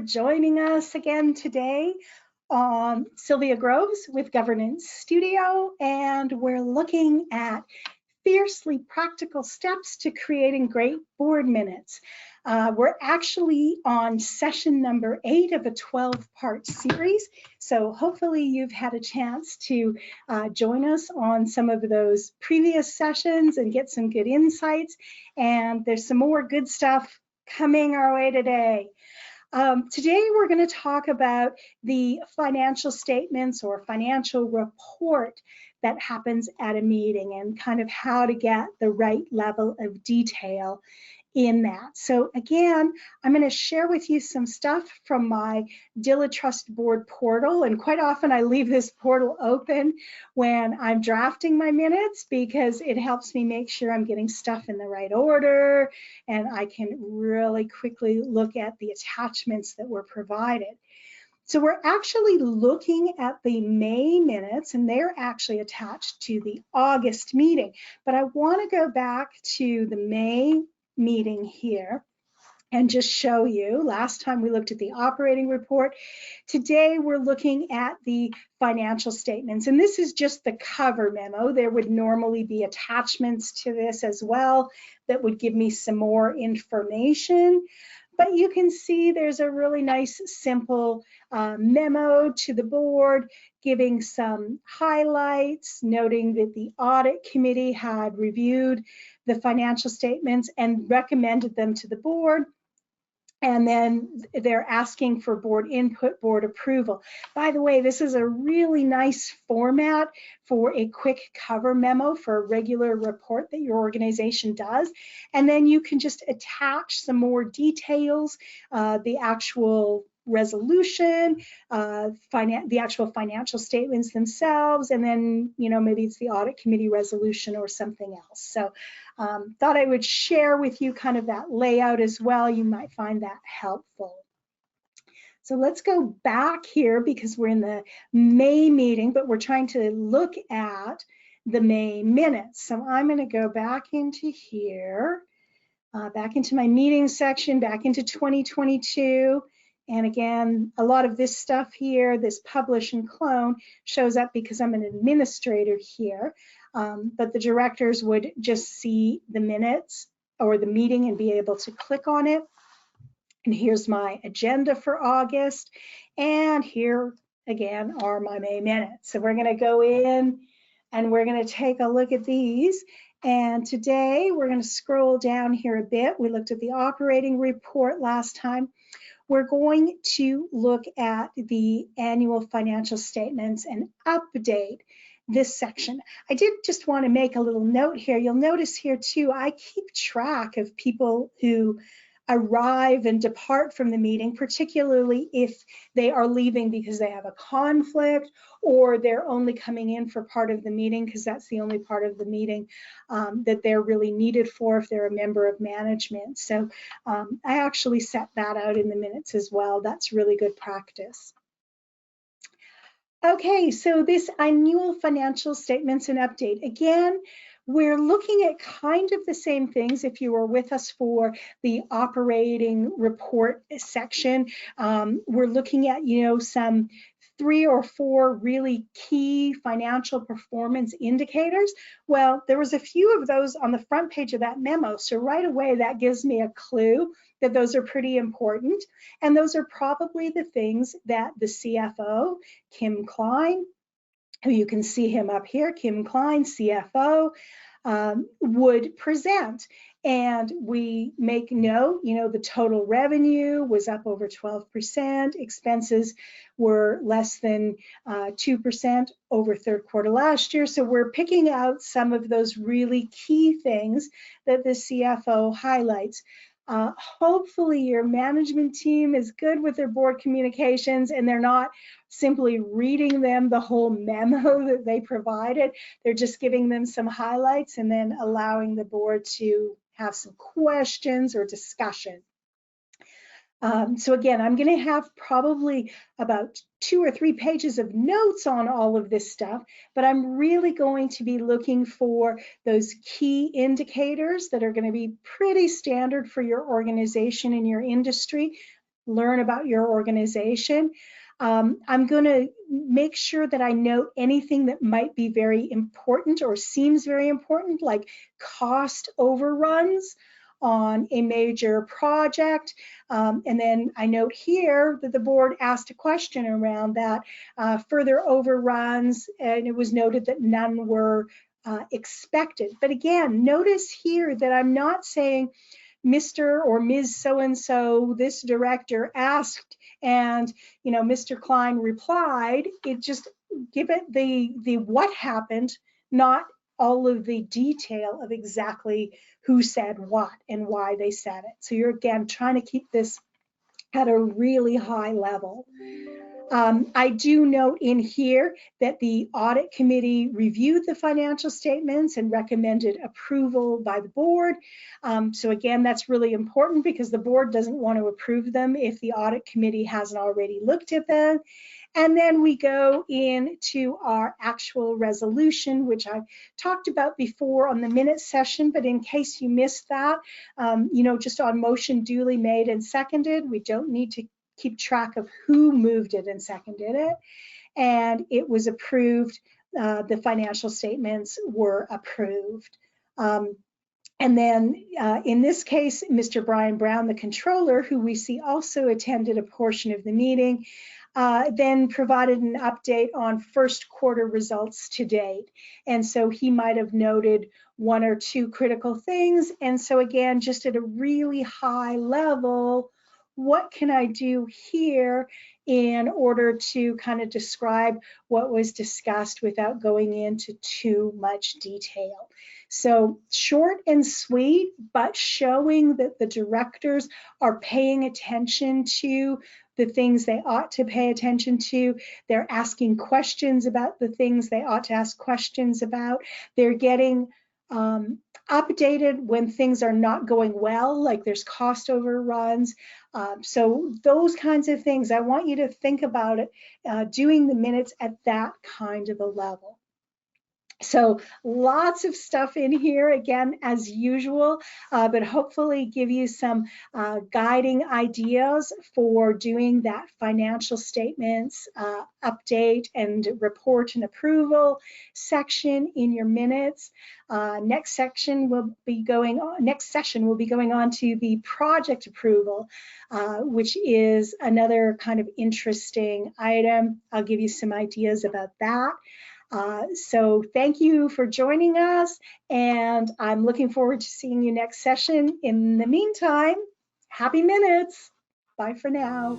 joining us again today. Sylvia Groves with Governance Studio, and we're looking at fiercely practical steps to creating great board minutes. We're actually on session number 8 of a 12-part series, so hopefully you've had a chance to join us on some of those previous sessions and get some good insights, and there's some more good stuff coming our way today. Today we're going to talk about the financial statements or financial report that happens at a meeting and kind of how to get the right level of detail in that. So again, I'm going to share with you some stuff from my DiliTrust board portal, and quite often I leave this portal open when I'm drafting my minutes because it helps me make sure I'm getting stuff in the right order, and I can really quickly look at the attachments that were provided. So we're actually looking at the May minutes, and they're actually attached to the August meeting, but I want to go back to the May meeting here and just show you. Last time we looked at the operating report. Today we're looking at the financial statements, and this is just the cover memo. There would normally be attachments to this as well that would give me some more information. But you can see there's a really nice simple memo to the board giving some highlights, noting that the audit committee had reviewed the financial statements and recommended them to the board. And then they're asking for board input, board approval. By the way, this is a really nice format for a quick cover memo for a regular report that your organization does. And then you can just attach some more details, the actual resolution, the actual financial statements themselves, and then, maybe it's the audit committee resolution or something else. So thought I would share with you kind of that layout as well. You might find that helpful. So let's go back here because we're in the May meeting, but we're trying to look at the May minutes. So I'm going to go back into here, back into my meeting section, back into 2022. And again, a lot of this stuff here, this publish and clone, shows up because I'm an administrator here. But the directors would just see the minutes or the meeting and be able to click on it. And here's my agenda for August. And here again are my May minutes. So we're going to go in and we're going to take a look at these. And today we're going to scroll down here a bit. We looked at the operating report last time. We're going to look at the annual financial statements and update this section. I did just want to make a little note here. You'll notice here too, I keep track of people who arrive and depart from the meeting, particularly if they are leaving because they have a conflict or they're only coming in for part of the meeting because that's the only part of the meeting that they're really needed for if they're a member of management. So I actually set that out in the minutes as well. That's really good practice. Okay, so this annual financial statements and update. Again, we're looking at kind of the same things if you were with us for the operating report section. We're looking at, some 3 or 4 really key financial performance indicators. Well, there was a few of those on the front page of that memo. So right away, that gives me a clue that those are pretty important. And those are probably the things that the CFO, Kim Klein, who you can see him up here, Kim Klein, CFO, would present. And we make note, the total revenue was up over 12%, expenses were less than 2% over third quarter last year. So we're picking out some of those really key things that the CFO highlights. Hopefully your management team is good with their board communications and they're not simply reading them the whole memo that they provided. They're just giving them some highlights and then allowing the board to have some questions or discussion. So again, I'm going to have probably about 2 or 3 pages of notes on all of this stuff, but I'm really going to be looking for those key indicators that are going to be pretty standard for your organization and your industry. learn about your organization. I'm going to make sure that I note anything that might be very important or seems very important, like cost overruns on a major project. And then I note here that the board asked a question around that, further overruns, and it was noted that none were expected. But again, notice here that I'm not saying Mr. or Ms. So-and-so, this director asked, and Mr. Klein replied. It just give it the what happened, not all of the detail of exactly who said what and why they said it. So you're again trying to keep this at a really high level. I do note in here that the audit committee reviewed the financial statements and recommended approval by the board. So again, that's really important because the board doesn't want to approve them if the audit committee hasn't already looked at them. And then we go into our actual resolution, which I talked about before on the minutes session, but in case you missed that, just on motion duly made and seconded, we don't need to keep track of who moved it and seconded it. And it was approved. The financial statements were approved. And then in this case, Mr. Brian Brown, the controller, who we see also attended a portion of the meeting, then provided an update on first quarter results to date. And so he might have noted one or two critical things. And so again, just at a really high level, what can I do here in order to kind of describe what was discussed without going into too much detail? So short and sweet, but showing that the directors are paying attention to the things they ought to pay attention to. They're asking questions about the things they ought to ask questions about. They're getting updated when things are not going well, like there's cost overruns. So those kinds of things, I want you to think about it, doing the minutes at that kind of a level. So lots of stuff in here, again, as usual, but hopefully give you some guiding ideas for doing that financial statements update and report and approval section in your minutes. Next session will be going on to the project approval, which is another kind of interesting item. I'll give you some ideas about that. So thank you for joining us, and I'm looking forward to seeing you next session. In the meantime, happy minutes. Bye for now.